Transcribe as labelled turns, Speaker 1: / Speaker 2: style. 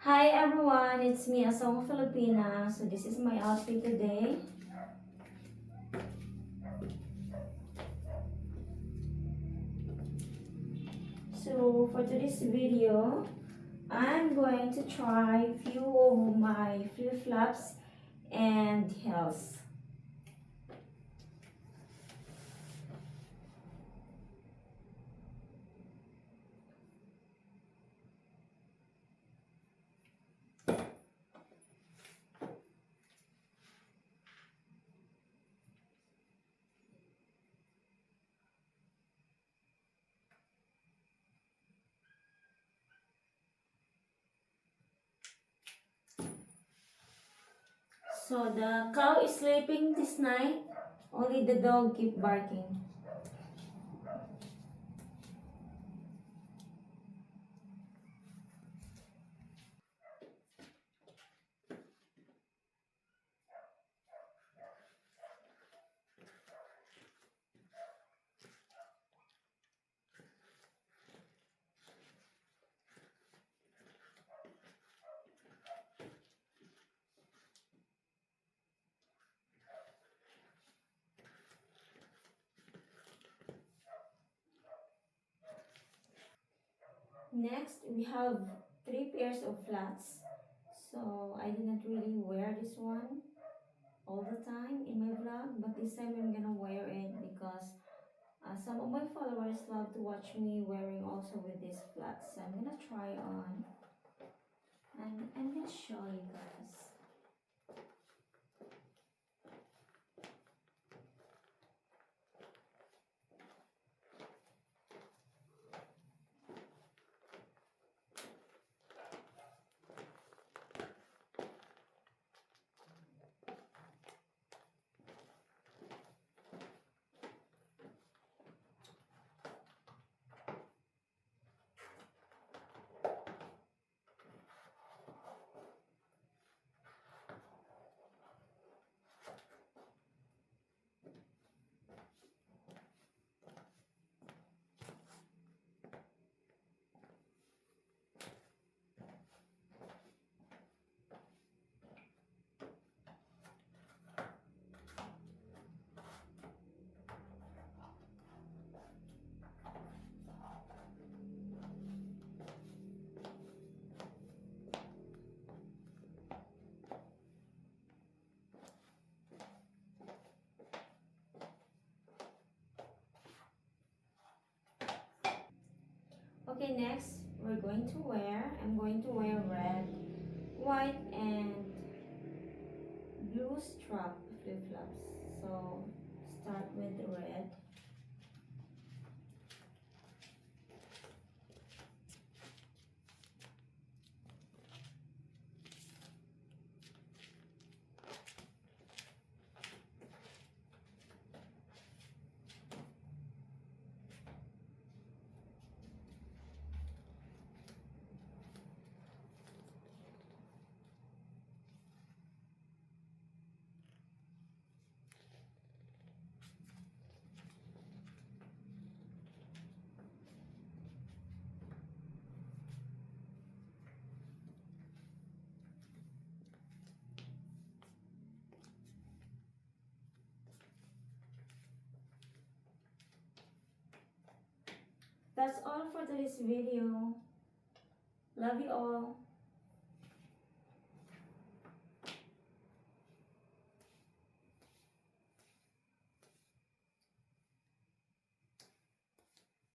Speaker 1: Hi everyone, it's me, Asong Filipina. So this is my outfit today. So for today's video, I'm going to try few of my flip-flops and heels. So the cow is sleeping this night, only the dog keep barking. Next, we have 3 pairs of flats. So I did not really wear this one all the time in my vlog, but this time I'm gonna wear it because some of my followers love to watch me wearing also with these flats. So I'm gonna try on and I'm gonna show you guys. Okay, next I'm going to wear red, white, and blue strap flip-flops. So start with the red. That's all for today's video. Love you all.